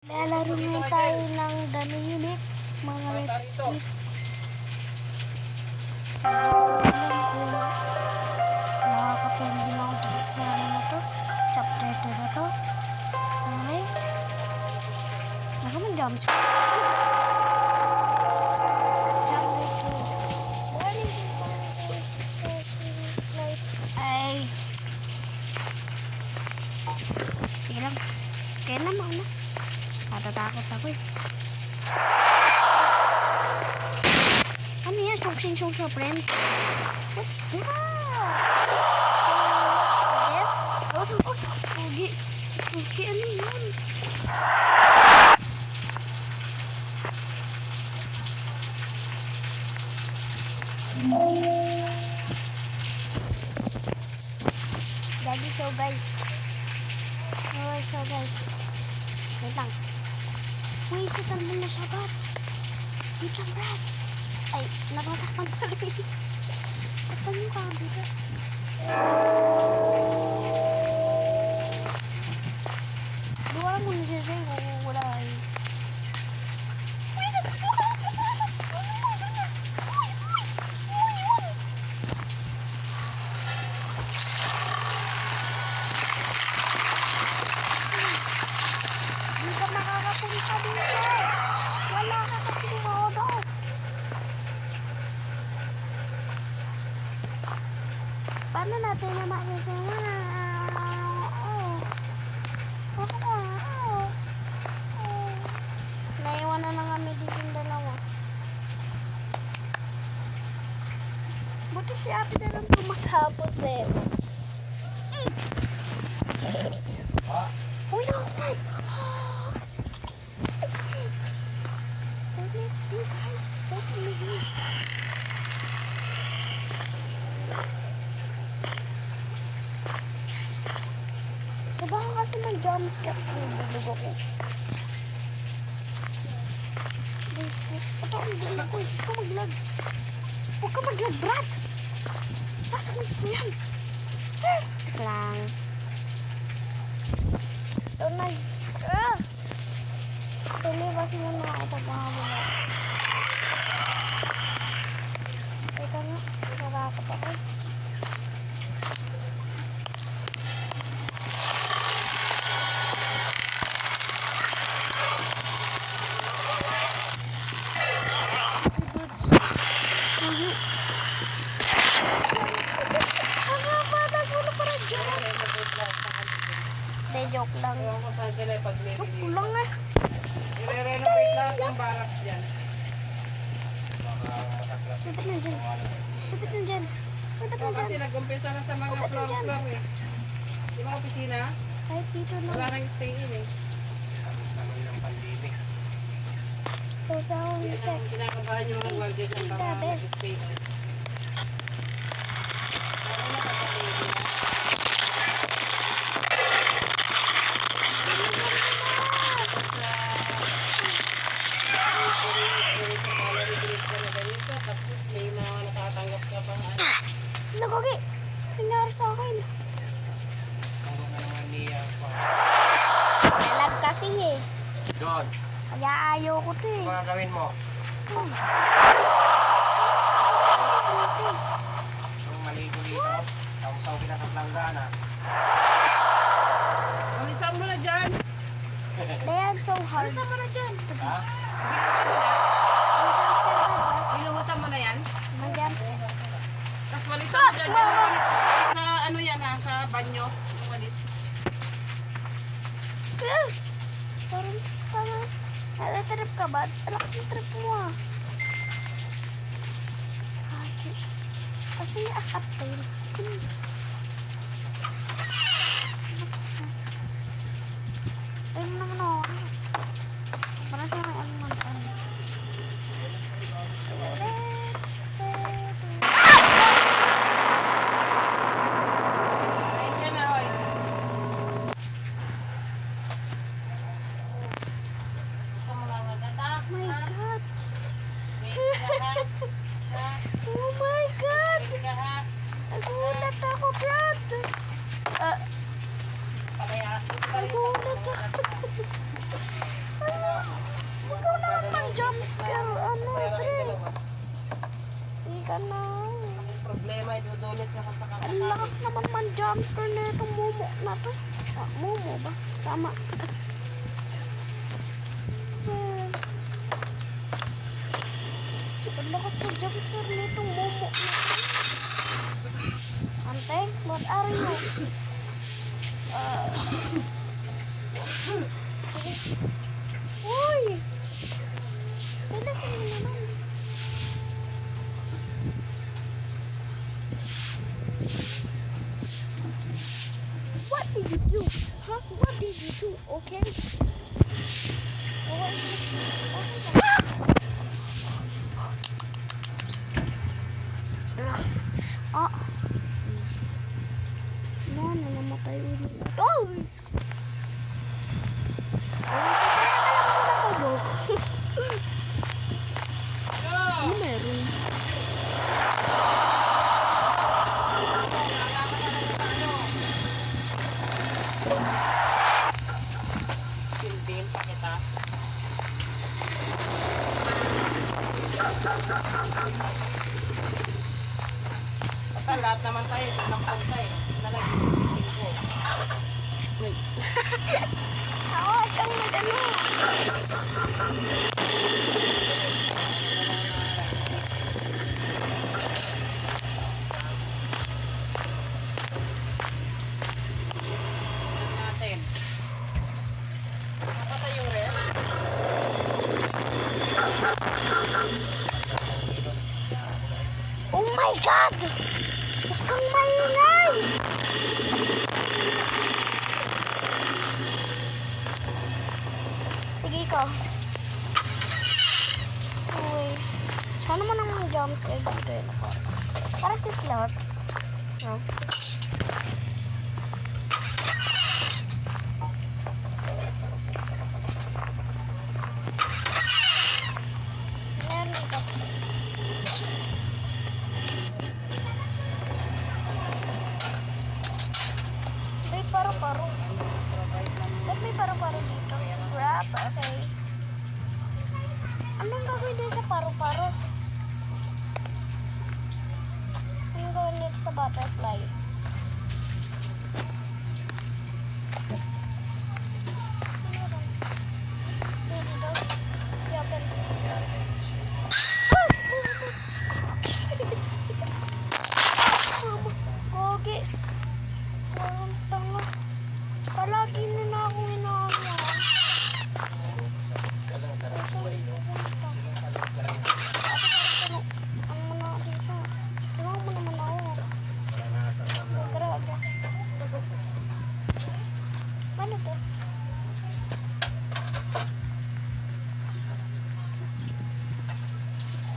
Lalaro ngayon tayo ng Dami Unit, mga lipstick. So, alam kung makakapindi na ako dito sa ano na to, chapter 2 na to. Okay. Nakaman-jumps. Chapter 2. Warning is like, ay. Sige lang. Kaya na mauna. Natatakot ako eh. Ano yan? Song sa friends. What's that? What's this? Oh, pugi. Pugi, ano yun? Daddy, so guys. Wait lang. Uy, isa tambol na siya, Bob. Wait lang, brats. Ay, natatakpan ko rin. Takpan mo ka, dito. Luwa mo na siya sa'yo kung wala ay. Uy, isa tambol ka. Hindi ka makakapunta dito. Wala ka kasi modo. Paano natin na makikita? Naiwan na lang kami dito yung dalawa. Buti si Ate na lang tumatapos eh. Uy, nakasad! So let you guys stop me this. So baka kasi mag-jumpscare kung bulugo ko. Ito ang gila ko. Huwag ka mag-lag. Huwag ka mag-lag, Brad. Nasa ko yan. Ito lang. So libas muna ako pagkahabol. Ito nga, nakakap ako. Joke lang. Ewan ko saan sila pag-renovate. Joke lang eh. I-renovate lahat ng barracks dyan. Dapat na dyan. Dapat na dyan. Dapat na Kasi dyan. nag-umpisa na sa mga floor eh. Yung mga opisina, Ay, dito wala na. nang stay in eh. So, sound check. Kinakabahan yung mga guardian ng mga mag-stay in. Tapos may mga nakatanggap ka pa. Nagogi! Nangyari sa akin. Nalag kasi eh. John, Kaya ayaw ko to eh. ano mga gawin mo? Yung maligo dito, taong-taw kita sa planggana. Alisan mo na dyan! They are so hard. Alisan mo na dyan! Ha? Binuhusan mo na yan? Mag-jumpscare. Tapos walisan mo dyan. Sa ano yan ha? Sa banyo. Walis. Parang, natatrip ka ba? Alakas yung trip mo ah. Kasi akap tayo. Ayun naman ako. Parang siya may ano man. Ayun dyan na, Hoy. Ito mga nagatak. Oh my God. Wait ka ha. Ha? Oh my God. Wait ka ha. Ako na. Problema, idudulot ka pa sa Ang kakakain. lakas naman man jumpscare na itong Momo na to. Ah, Momo ba? Tama. Ang lakas ng jumpscare na itong Momo na to. Ante, what are you? Uy! Pilasin mo naman. What did you do? Huh? What did you do? Okay. Ah. No, namamatay ulit. Oh! Ano meron? Silbin pa kita. Baka lahat naman tayo, ito ng punta eh. Nalagay ko. Ako, itong madali. Natin. Napatay yung ref. Oh my God! Huwag kang maingay! Sige ko. Uy. Sana mo nang jumpscare dito yun ako. Para si Clark. No? Meron ito. May paro-paro. Ba't may paro-paro dito? Grab, okay. Anong gagawin din sa paro-paro? Anong gagawin dito sa butterfly? Ano ba? Dito? Yapan. Gogi. Parang tanga. Palagi mo na akong inaano. Ano mo na dito? Tulungan mo naman ako. Grabe. Ano to?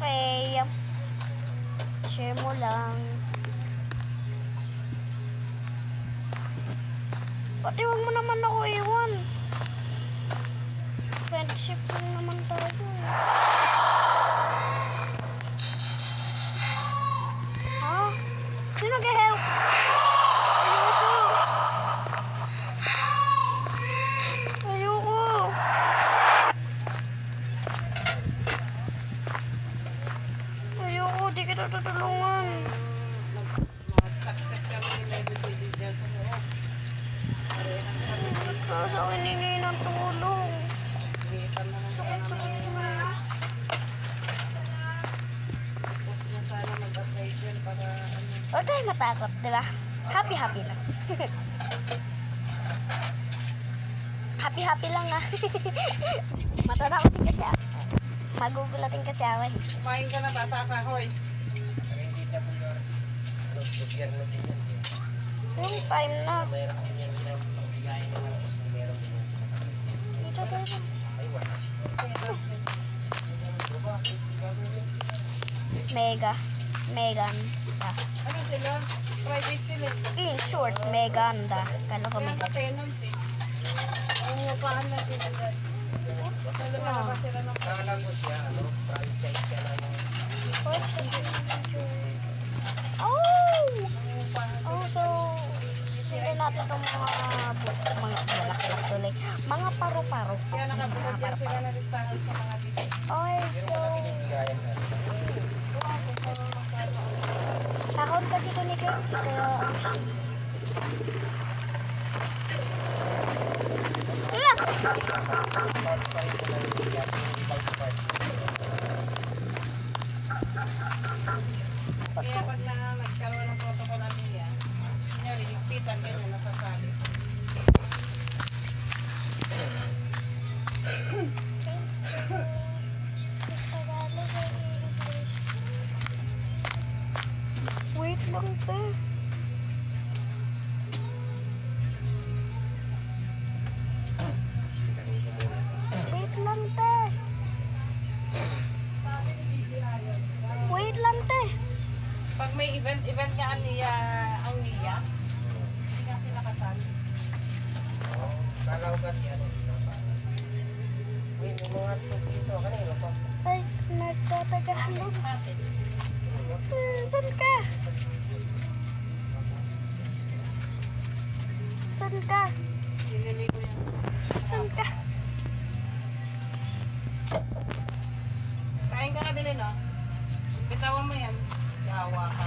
Okay. Share mo lang. Pati wag mo naman ako iwan. Friendship lang naman tayo. Ha? Sino nag-help? Ayoko. Ayoko. Ayoko, di kita tutulungan. Mag-success kami ni Lady Baby dyan sa loob. Parehas kami. Nasa hiningi ng tulong. Gitan na lang siya namin. Tapos na sana mag-apply dyan para ano. Huwag tayo matakot, di ba? Happy-happy lang. Happy-happy lang ah. Matatakotin kasi ako. Magugulatin kasi ako eh. Kumain ka na bata ka, hoy. Hindi na po yung gobyerno din yan. Yung time na. Mayroon din yan silang pagbigayin ng mga gusto. Meron din yan sinasabi. Dito tayo. Ay, wala. Mega. Megan. Ah. Ano sila? Private sila. In short, Meganda. Kala ko Kaya Megan. tenant eh. Umupahan na sila dyan. So, lumalabas sila ng Kala ko siya, ano, franchise siya na yung Oh! umupahan sila. Oh, so, sila natin itong mga bulaklak tuloy. Mga paro-paro. Kaya nakabulag yan sila na listahan sa mga business. Okay, so, bigayan na. Kung marunong ka kasi ito ni Kirk, kaya ano siya. Ala! Kaya pag nagkaroon ng protocol ang niya, kunyari, higpitan ganyan, nasasali. Wait lang, te. Wait lang, te. Wait lang, te. Pag may event nga ang niya, hindi nga sila kasali. Kalaw kasi ano. May mga dito kanina pa. Ay, nagtatagahan lang. Sa atin. Saan ka? Saan ka? Nililigo yan. Saan ka? Kain ka na din, no? Bitawan mo yan. Gawa ka.